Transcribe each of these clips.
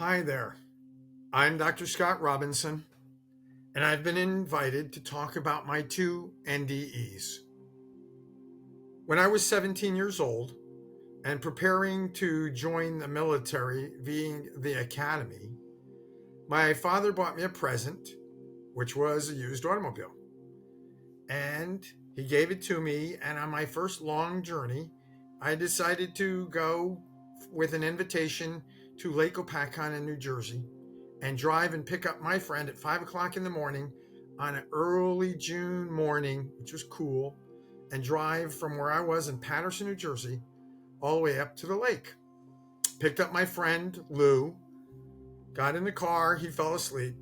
Hi there. I'm Dr. Scott Robinson, and I've been invited to talk about my two NDEs. When I was 17 years old and preparing to join the military via the academy, my father bought me a present, which was a used automobile. And he gave it to me, and on my first long journey, I decided to go with an invitation to Lake Opakon in New Jersey and drive and pick up my friend at 5 o'clock in the morning on an early June morning, which was cool, and drive from where I was in Paterson, New Jersey, all the way up to the lake. Picked up my friend, Lou, got in the car, he fell asleep.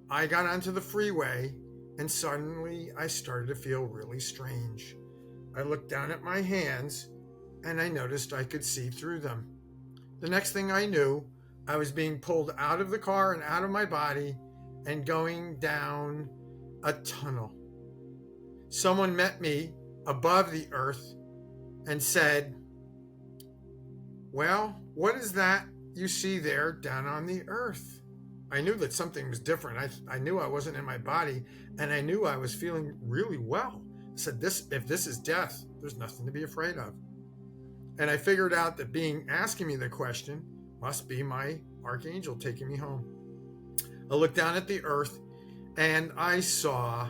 I got onto the freeway, and suddenly I started to feel really strange. I looked down at my hands, and I noticed I could see through them. The next thing I knew, I was being pulled out of the car and out of my body and going down a tunnel. Someone met me above the earth and said, "Well, what is that you see there down on the earth?" I knew that something was different. I knew I wasn't in my body, and I knew I was feeling really well. I said, if this is death, there's nothing to be afraid of. And I figured out that asking me the question must be my archangel taking me home. I looked down at the earth and I saw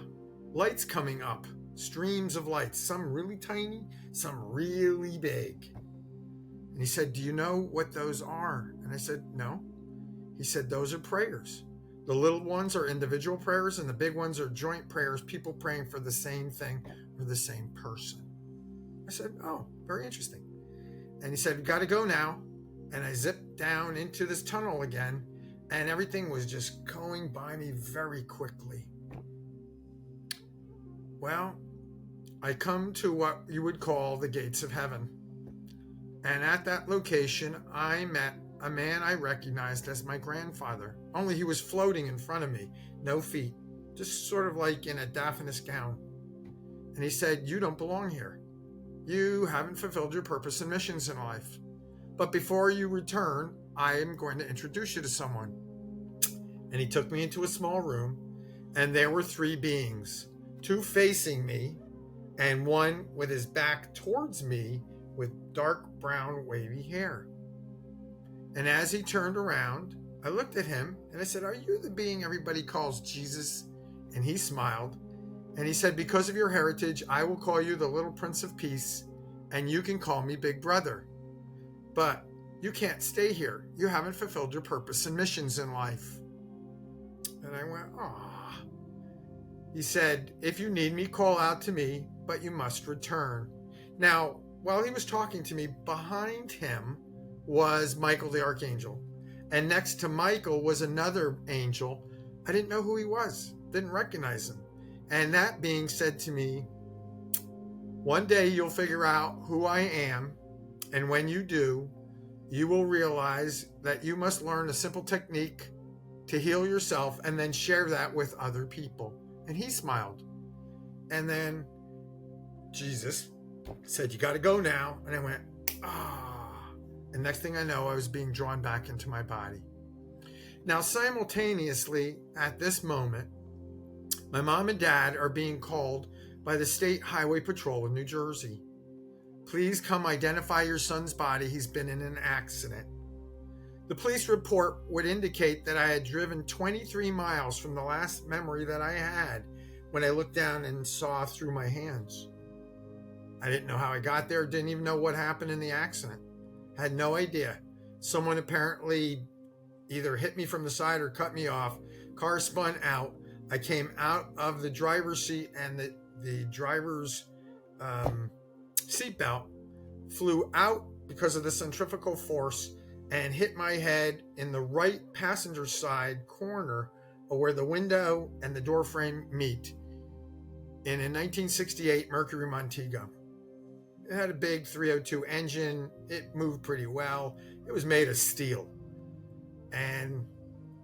lights coming up, streams of lights, some really tiny, some really big. And he said, "Do you know what those are?" And I said, "No." He said, "Those are prayers. The little ones are individual prayers and the big ones are joint prayers, people praying for the same thing or the same person." I said, "Oh, very interesting." And he said, "We got to go now." And I zipped down into this tunnel again, and everything was just going by me very quickly. Well, I come to what you would call the gates of heaven. And at that location, I met a man I recognized as my grandfather, only he was floating in front of me, no feet, just sort of like in a daffodil gown. And he said, "You don't belong here. You haven't fulfilled your purpose and missions in life. But before you return, I am going to introduce you to someone." And he took me into a small room, and there were three beings, two facing me, and one with his back towards me with dark brown wavy hair. And as he turned around, I looked at him and I said, "Are you the being everybody calls Jesus?" And he smiled. And he said, "Because of your heritage, I will call you the little Prince of Peace, and you can call me Big Brother. But you can't stay here. You haven't fulfilled your purpose and missions in life." And I went, "Ah." He said, "If you need me, call out to me, but you must return." Now, while he was talking to me, behind him was Michael the Archangel. And next to Michael was another angel. I didn't know who he was, didn't recognize him. And that being said to me, "One day you'll figure out who I am, and when you do, you will realize that you must learn a simple technique to heal yourself and then share that with other people." And he smiled. And then Jesus said, "You got to go now." And I went, "Ah." And next thing I know, I was being drawn back into my body. Now, simultaneously at this moment, my mom and dad are being called by the State Highway Patrol in New Jersey. "Please come identify your son's body. He's been in an accident." The police report would indicate that I had driven 23 miles from the last memory that I had when I looked down and saw through my hands. I didn't know how I got there, didn't even know what happened in the accident. Had no idea. Someone apparently either hit me from the side or cut me off. Car spun out. I came out of the driver's seat, and the driver's seatbelt flew out because of the centrifugal force and hit my head in the right passenger side corner where the window and the door frame meet in a 1968 Mercury Montego. It had a big 302 engine. It moved pretty well. It was made of steel. And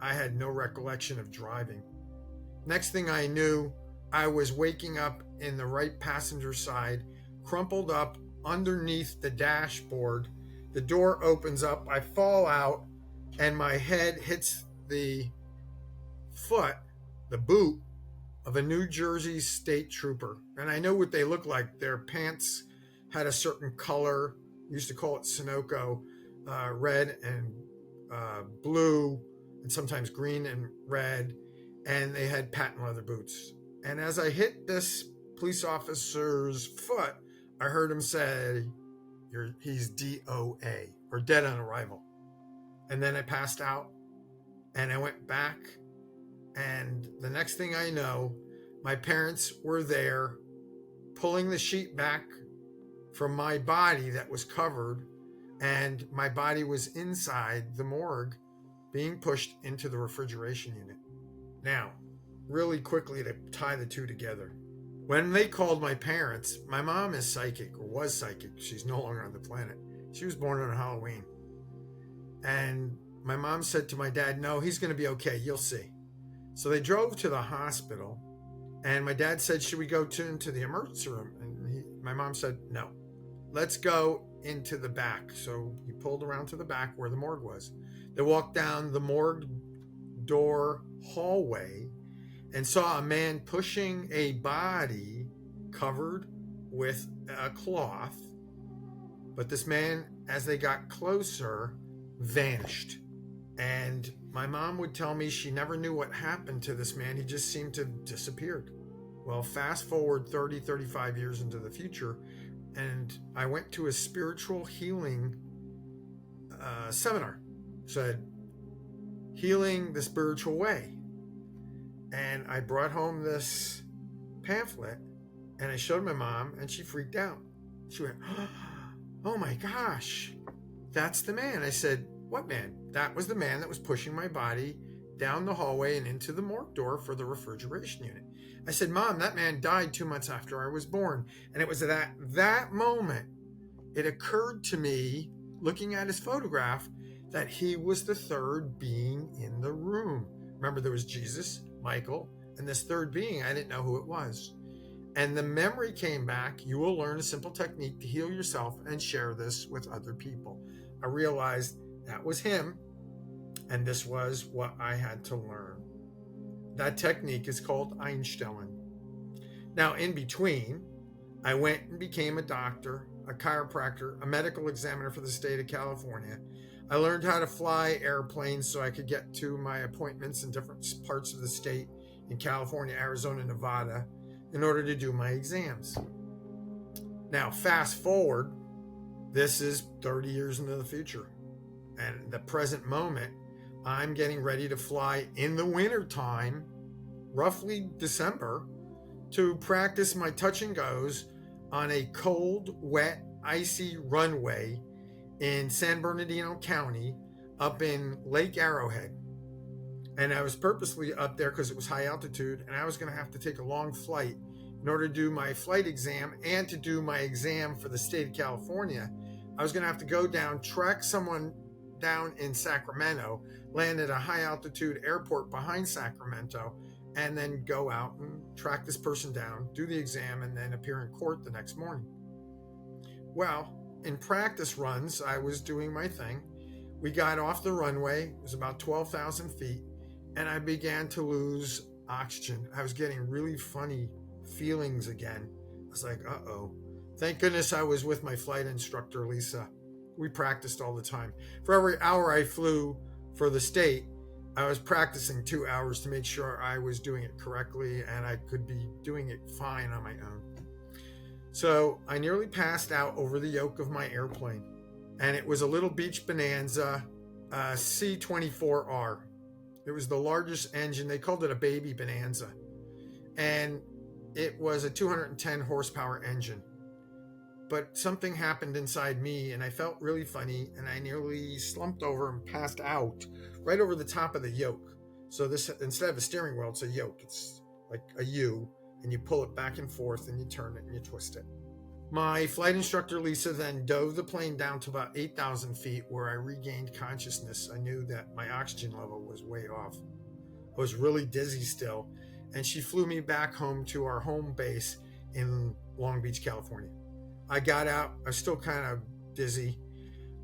I had no recollection of driving. Next thing I knew, I was waking up in the right passenger side, crumpled up underneath the dashboard. The door opens up. I fall out. and my head hits the boot of a New Jersey state trooper. And I know what they look like. Their pants had a certain color. We used to call it Sunoco, red and blue, and sometimes green and red. And they had patent leather boots. And as I hit this police officer's foot, I heard him say, he's DOA, or dead on arrival. And then I passed out, and I went back, and the next thing I know, my parents were there pulling the sheet back from my body that was covered, and my body was inside the morgue being pushed into the refrigeration unit. Now, really quickly to tie the two together. When they called my parents, my mom is psychic, or was psychic. She's no longer on the planet. She was born on Halloween. And my mom said to my dad, no, he's going to be okay. You'll see. So they drove to the hospital, and my dad said, should we go into the emergency room? And my mom said, no, let's go into the back. So he pulled around to the back where the morgue was. They walked down the morgue door hallway and saw a man pushing a body covered with a cloth. But this man, as they got closer, vanished. And my mom would tell me she never knew what happened to this man. He just seemed to have disappeared. Well, fast forward 30, 35 years into the future, and I went to a spiritual healing seminar. Said, healing the spiritual way. And I brought home this pamphlet, and I showed my mom, and she freaked out. She went, oh my gosh, that's the man. I said, what man? That was the man that was pushing my body down the hallway and into the morgue door for the refrigeration unit. I said, Mom, that man died 2 months after I was born. And it was at that moment, it occurred to me, looking at his photograph, that he was the third being in the room. Remember, there was Jesus, Michael, and this third being, I didn't know who it was. And the memory came back. You will learn a simple technique to heal yourself and share this with other people. I realized that was him, and this was what I had to learn. That technique is called Einstellen. Now, in between, I went and became a doctor, a chiropractor, a medical examiner for the state of California. I learned how to fly airplanes so I could get to my appointments in different parts of the state, in California, Arizona, Nevada, in order to do my exams. Now, fast forward, this is 30 years into the future. And the present moment, I'm getting ready to fly in the winter time, roughly December, to practice my touch and goes on a cold, wet, icy runway in San Bernardino County up in Lake Arrowhead. And I was purposely up there because it was high altitude, and I was going to have to take a long flight in order to do my flight exam and to do my exam for the state of California. I was going to have to go down, track someone down in Sacramento, land at a high altitude airport behind Sacramento, and then go out and track this person down, do the exam, and then appear in court the next morning. Well, in practice runs, I was doing my thing. We got off the runway. It was about 12,000 feet, and I began to lose oxygen. I was getting really funny feelings again. I was like, uh-oh. Thank goodness I was with my flight instructor, Lisa. We practiced all the time. For every hour I flew for the state, I was practicing 2 hours to make sure I was doing it correctly and I could be doing it fine on my own. So I nearly passed out over the yoke of my airplane. And it was a little Beach Bonanza C-24R. It was the largest engine. They called it a baby Bonanza. And it was a 210 horsepower engine. But something happened inside me and I felt really funny and I nearly slumped over and passed out right over the top of the yoke. So this, instead of a steering wheel, it's a yoke. It's like a U, and you pull it back and forth and you turn it and you twist it. My flight instructor, Lisa, then dove the plane down to about 8,000 feet where I regained consciousness. I knew that my oxygen level was way off. I was really dizzy still. And she flew me back home to our home base in Long Beach, California. I got out. I was still kind of dizzy.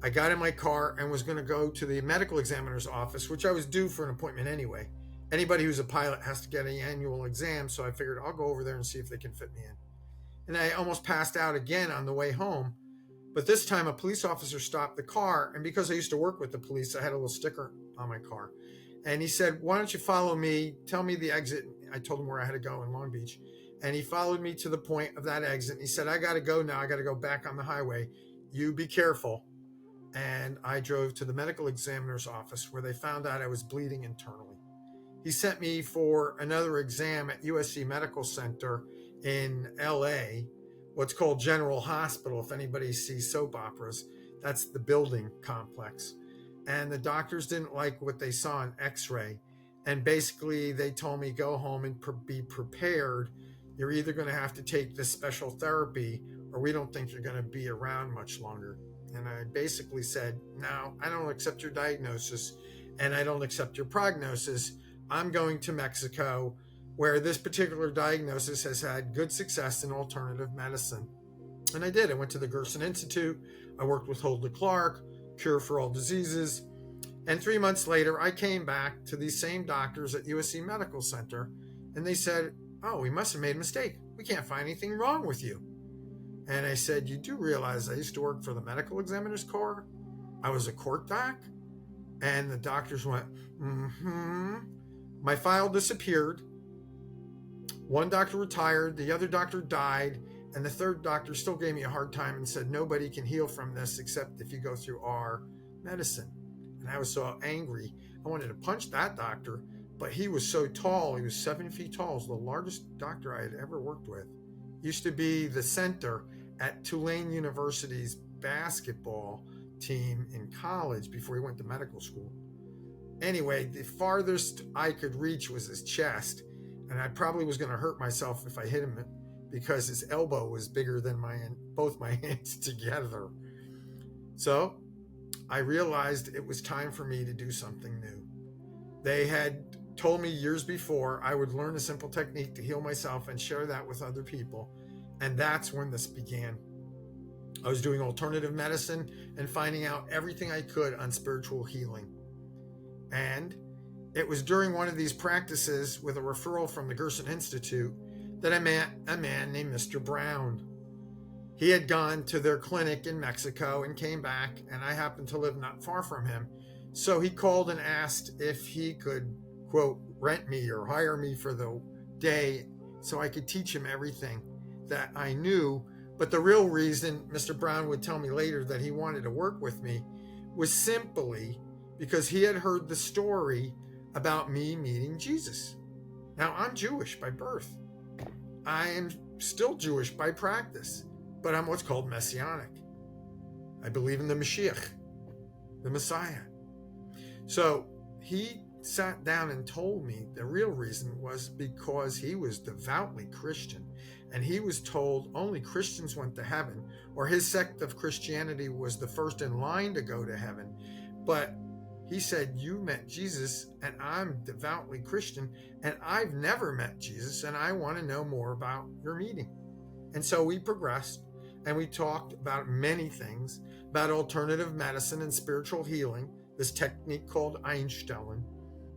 I got in my car and was going to go to the medical examiner's office, which I was due for an appointment anyway. Anybody who's a pilot has to get an annual exam, so I figured I'll go over there and see if they can fit me in. And I almost passed out again on the way home. But this time a police officer stopped the car, and because I used to work with the police, I had a little sticker on my car. And he said, "Why don't you follow me? Tell me the exit." I told him where I had to go in Long Beach. And he followed me to the point of that exit. And he said, "I got to go now. I got to go back on the highway. You be careful." And I drove to the medical examiner's office where they found out I was bleeding internally. He sent me for another exam at USC Medical Center in LA, what's called General Hospital. If anybody sees soap operas, that's the building complex. And the doctors didn't like what they saw on x-ray. And basically they told me, go home and be prepared. You're either going to have to take this special therapy, or we don't think you're going to be around much longer. And I basically said, no, I don't accept your diagnosis and I don't accept your prognosis. I'm going to Mexico, where this particular diagnosis has had good success in alternative medicine. And I did. I went to the Gerson Institute. I worked with Hulda Clark, Cure for All Diseases. And 3 months later, I came back to these same doctors at USC Medical Center, and they said, "Oh, we must have made a mistake. We can't find anything wrong with you." And I said, "You do realize I used to work for the Medical Examiner's Corps? I was a court doc?" And the doctors went, mm-hmm. My file disappeared. One doctor retired, the other doctor died, and the third doctor still gave me a hard time and said, "Nobody can heal from this except if you go through our medicine." And I was so angry. I wanted to punch that doctor, but he was so tall. He was 7 feet tall. He was the largest doctor I had ever worked with. Used to be the center at Tulane University's basketball team in college before he went to medical school. Anyway, the farthest I could reach was his chest, and I probably was going to hurt myself if I hit him because his elbow was bigger than both my hands together. So I realized it was time for me to do something new. They had told me years before I would learn a simple technique to heal myself and share that with other people, and that's when this began. I was doing alternative medicine and finding out everything I could on spiritual healing. And it was during one of these practices with a referral from the Gerson Institute that I met a man named Mr. Brown. He had gone to their clinic in Mexico and came back, and I happened to live not far from him. So he called and asked if he could, quote, rent me or hire me for the day so I could teach him everything that I knew. But the real reason Mr. Brown would tell me later that he wanted to work with me was simply because he had heard the story about me meeting Jesus. Now, I'm Jewish by birth. I am still Jewish by practice, but I'm what's called Messianic. I believe in the Mashiach, the Messiah. So he sat down and told me the real reason was because he was devoutly Christian, and he was told only Christians went to heaven, or his sect of Christianity was the first in line to go to heaven. But he said, "You met Jesus, and I'm devoutly Christian, and I've never met Jesus, and I want to know more about your meeting." And so we progressed, and we talked about many things, about alternative medicine and spiritual healing, this technique called Einstellen.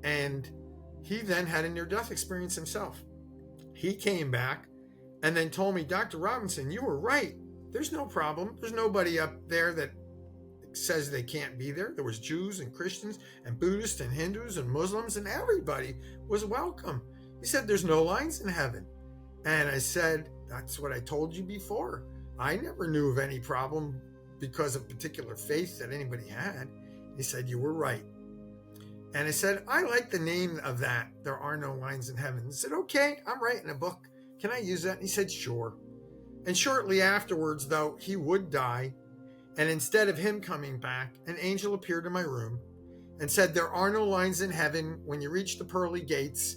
And he then had a near-death experience himself. He came back and then told me, "Dr. Robinson, you were right. There's no problem. There's nobody up there that says they can't be there. There was Jews and Christians and Buddhists and Hindus and Muslims, and everybody was welcome." He said, "There's no lines in heaven." And I said, "That's what I told you before. I never knew of any problem because of particular faith that anybody had." He said, "You were right." And I said, "I like the name of that. There are no lines in heaven." He said, "Okay, I'm writing a book. Can I use that?" And he said, "Sure." And shortly afterwards, though, he would die. And instead of him coming back, an angel appeared in my room and said, "There are no lines in heaven when you reach the Pearly Gates.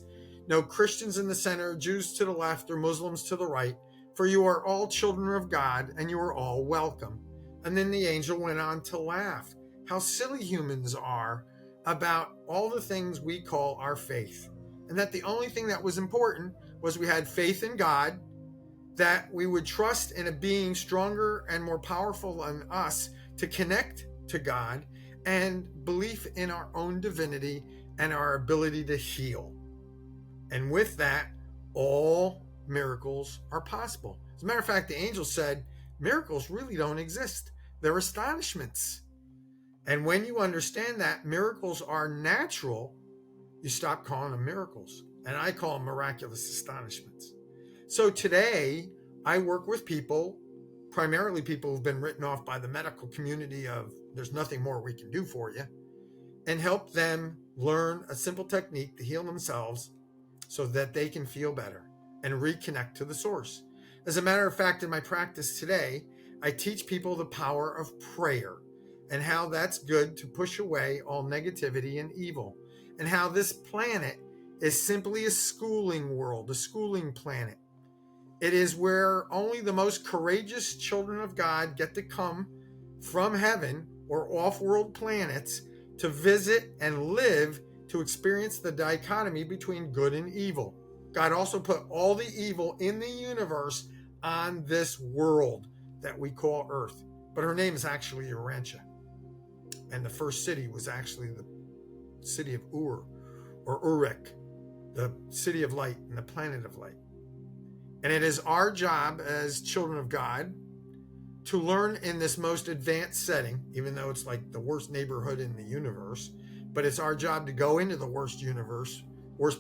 No Christians in the center, Jews to the left, or Muslims to the right. For you are all children of God, and you are all welcome." And then the angel went on to laugh. How silly humans are about all the things we call our faith. And that the only thing that was important was we had faith in God, that we would trust in a being stronger and more powerful than us to connect to God and belief in our own divinity and our ability to heal. And with that, all miracles are possible. As a matter of fact, the angel said, miracles really don't exist. They're astonishments. And when you understand that miracles are natural, you stop calling them miracles. And I call them miraculous astonishments. So today, I work with people, primarily people who've been written off by the medical community of there's nothing more we can do for you, and help them learn a simple technique to heal themselves so that they can feel better and reconnect to the source. As a matter of fact, in my practice today, I teach people the power of prayer and how that's good to push away all negativity and evil, and how this planet is simply a schooling world, a schooling planet. It is where only the most courageous children of God get to come from heaven or off-world planets to visit and live to experience the dichotomy between good and evil. God also put all the evil in the universe on this world that we call Earth. But her name is actually Urantia. And the first city was actually the city of Ur, or Uruk, the city of light and the planet of light. And it is our job as children of God to learn in this most advanced setting, even though it's like the worst neighborhood in the universe, but it's our job to go into the worst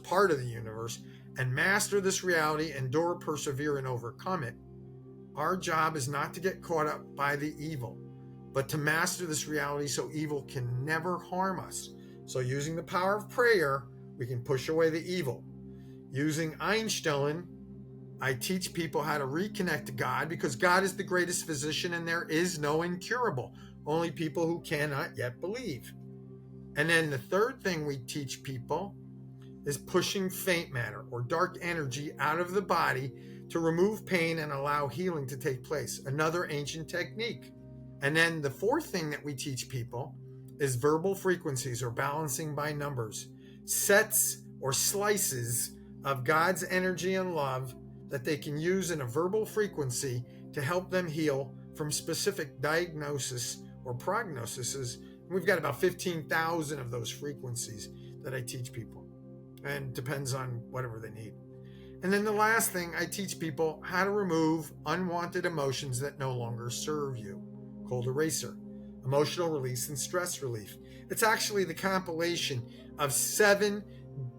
part of the universe, and master this reality, endure, persevere, and overcome it. Our job is not to get caught up by the evil, but to master this reality so evil can never harm us. So using the power of prayer, we can push away the evil. Using Einstellen, I teach people how to reconnect to God, because God is the greatest physician and there is no incurable, only people who cannot yet believe. And then the third thing we teach people is pushing faint matter or dark energy out of the body to remove pain and allow healing to take place, another ancient technique. And then the fourth thing that we teach people is verbal frequencies, or balancing by numbers, sets or slices of God's energy and love that they can use in a verbal frequency to help them heal from specific diagnosis or prognoses. We've got about 15,000 of those frequencies that I teach people, and depends on whatever they need. And then the last thing, I teach people how to remove unwanted emotions that no longer serve you, called eraser, emotional release and stress relief. It's actually the compilation of 7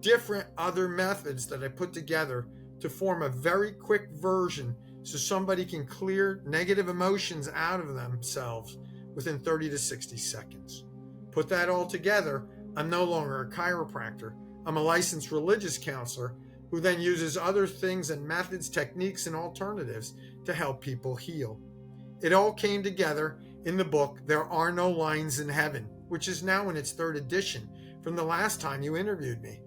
different other methods that I put together to form a very quick version so somebody can clear negative emotions out of themselves within 30 to 60 seconds. Put that all together, I'm no longer a chiropractor. I'm a licensed religious counselor who then uses other things and methods, techniques, and alternatives to help people heal. It all came together in the book, There Are No Lines in Heaven, which is now in its 3rd edition from the last time you interviewed me.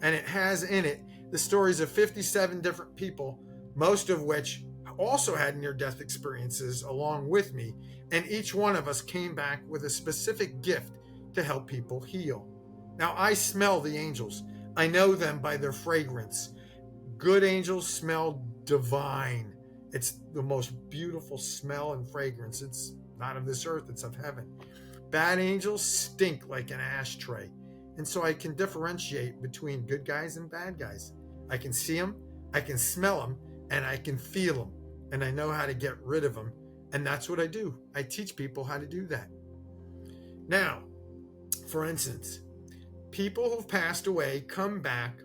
And it has in it the stories of 57 different people, most of which also had near-death experiences along with me, and each one of us came back with a specific gift to help people heal. Now, I smell the angels. I know them by their fragrance. Good angels smell divine. It's the most beautiful smell and fragrance. It's not of this earth, it's of heaven. Bad angels stink like an ashtray. And so I can differentiate between good guys and bad guys. I can see them, I can smell them, and I can feel them. And I know how to get rid of them. And that's what I do. I teach people how to do that. Now, for instance, people who've passed away come back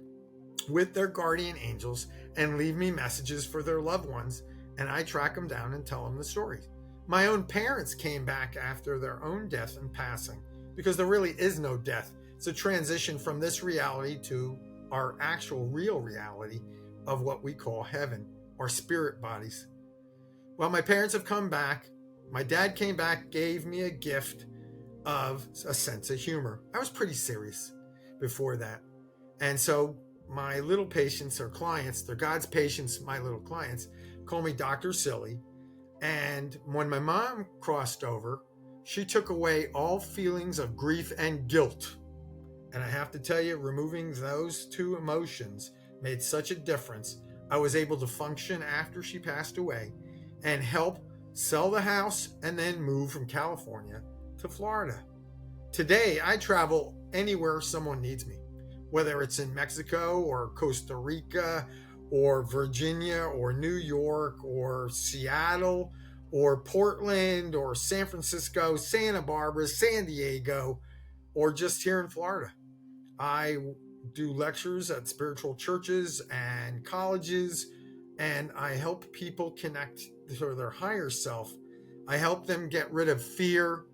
with their guardian angels and leave me messages for their loved ones, and I track them down and tell them the story. My own parents came back after their own death and passing, because there really is no death. It's a transition from this reality to our actual real reality of what we call heaven, or spirit bodies. Well, my parents have come back. My dad came back, gave me a gift of a sense of humor. I was pretty serious before that. And so my little patients or clients, they're God's patients, my little clients, call me Dr. Silly. And when my mom crossed over, she took away all feelings of grief and guilt. And I have to tell you, removing those 2 emotions made such a difference. I was able to function after she passed away and help sell the house and then move from California to Florida. Today, I travel anywhere someone needs me, whether it's in Mexico or Costa Rica or Virginia or New York or Seattle or Portland or San Francisco, Santa Barbara, San Diego, or just here in Florida. I do lectures at spiritual churches and colleges, and I help people connect to their higher self. I help them get rid of fear,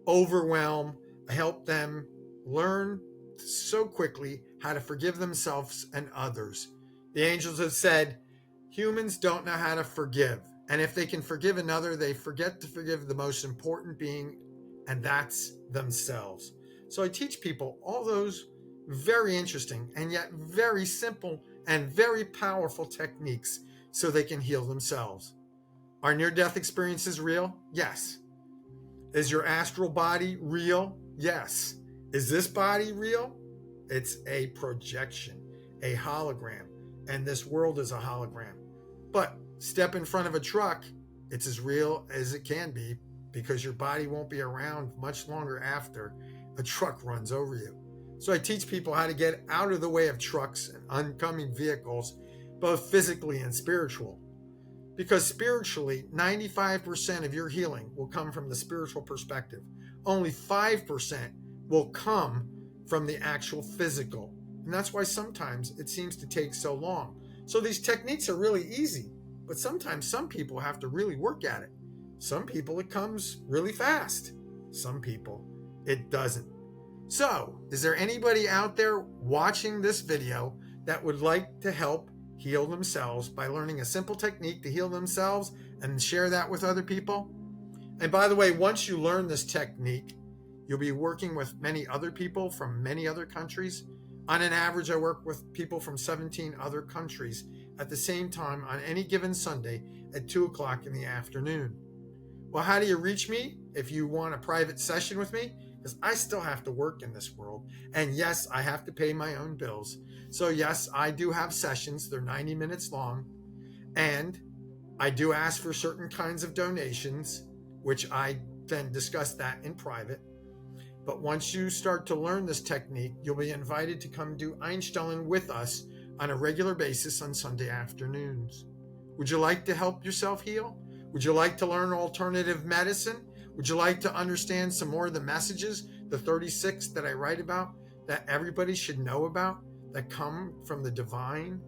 overwhelm. I help them learn so quickly how to forgive themselves and others. The angels have said, humans don't know how to forgive. And if they can forgive another, they forget to forgive the most important being, and that's themselves. So I teach people all those very interesting and yet very simple and very powerful techniques so they can heal themselves. Are near-death experiences real? Yes. Is your astral body real? Yes. Is this body real? It's a projection, a hologram, and this world is a hologram. But step in front of a truck, it's as real as it can be because your body won't be around much longer after a truck runs over you. So I teach people how to get out of the way of trucks and oncoming vehicles, both physically and spiritual. Because spiritually, 95% of your healing will come from the spiritual perspective. Only 5% will come from the actual physical. And that's why sometimes it seems to take so long. So these techniques are really easy, but sometimes some people have to really work at it. Some people it comes really fast. Some people it doesn't. So, is there anybody out there watching this video that would like to help heal themselves by learning a simple technique to heal themselves and share that with other people? And by the way, once you learn this technique, you'll be working with many other people from many other countries. On an average, I work with people from 17 other countries at the same time on any given Sunday at 2 o'clock in the afternoon. Well, how do you reach me if you want a private session with me? Because I still have to work in this world. And yes, I have to pay my own bills. So yes, I do have sessions. They're 90 minutes long. And I do ask for certain kinds of donations, which I then discuss that in private. But once you start to learn this technique, you'll be invited to come do Einstellen with us on a regular basis on Sunday afternoons. Would you like to help yourself heal? Would you like to learn alternative medicine? Would you like to understand some more of the messages, the 36 that I write about, that everybody should know about, that come from the divine?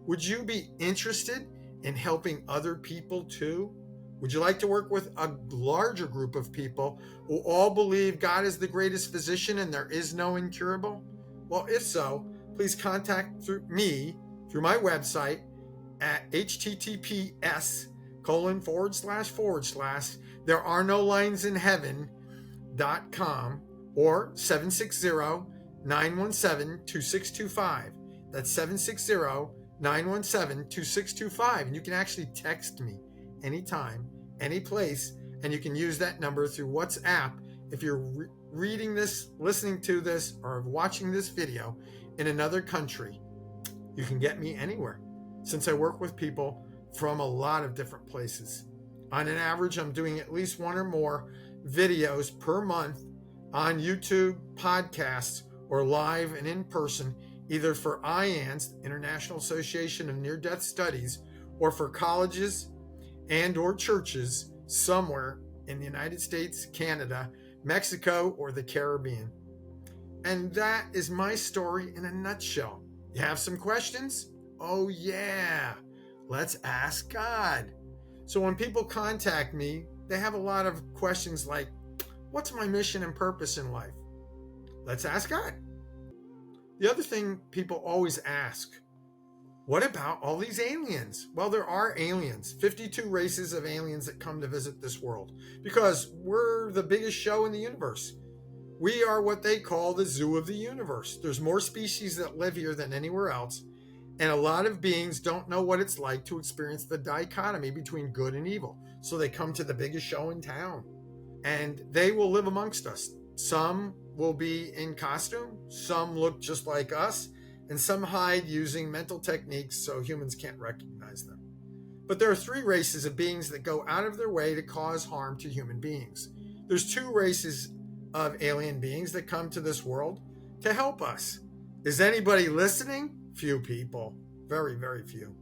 Would you be interested in helping other people too? Would you like to work with a larger group of people who all believe God is the greatest physician and there is no incurable? Well, if so, please contact me through my website at https://therearenolinsinheaven.com or 760-917-2625. That's 760-917-2625. And you can actually text me anytime, any place, and you can use that number through WhatsApp if you're reading this, listening to this, or watching this video in another country. You can get me anywhere, since I work with people from a lot of different places. On an average, I'm doing at least one or more videos per month on YouTube, podcasts, or live and in person, either for IANS, International Association of Near-Death Studies, or for colleges and or churches somewhere in the United States, Canada, Mexico, or the Caribbean. And that is my story in a nutshell. You have some questions? Oh yeah, let's ask God. So when people contact me, they have a lot of questions like, what's my mission and purpose in life? Let's ask God. The other thing people always ask, what about all these aliens? Well, there are aliens, 52 races of aliens that come to visit this world because we're the biggest show in the universe. We are what they call the zoo of the universe. There's more species that live here than anywhere else, and a lot of beings don't know what it's like to experience the dichotomy between good and evil. So they come to the biggest show in town, and they will live amongst us. Some will be in costume, some look just like us, and some hide using mental techniques so humans can't recognize them. But there are 3 races of beings that go out of their way to cause harm to human beings. There's 2 races of alien beings that come to this world to help us. Is anybody listening? Few people. Very, very few.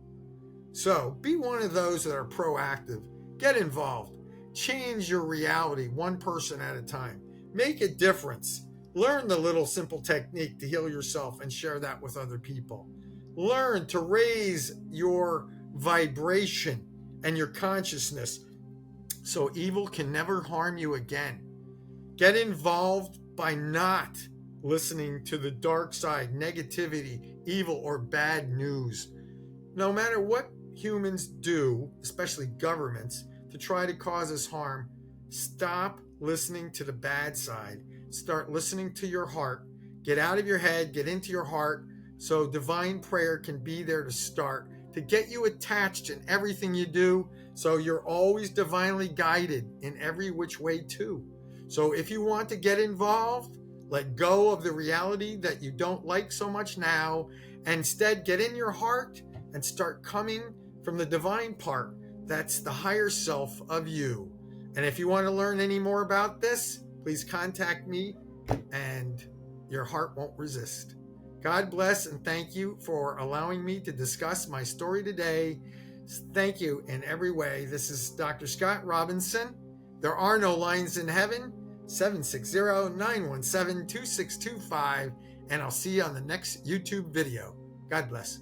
So be one of those that are proactive. Get involved. Change your reality one person at a time. Make a difference. Learn the little simple technique to heal yourself and share that with other people. Learn to raise your vibration and your consciousness so evil can never harm you again. Get involved by not listening to the dark side, negativity, evil, or bad news. No matter what humans do, especially governments, to try to cause us harm, stop listening to the bad side. Start listening to your heart. Get out of your head, get into your heart, so divine prayer can be there to start, to get you attached in everything you do, so you're always divinely guided in every which way too. So if you want to get involved, let go of the reality that you don't like so much now, and instead get in your heart and start coming from the divine part. That's the higher self of you. And if you want to learn any more about this, please contact me and your heart won't resist. God bless and thank you for allowing me to discuss my story today. Thank you in every way. This is Dr. Scott Robinson. There are no lines in heaven. 760-917-2625. And I'll see you on the next YouTube video. God bless.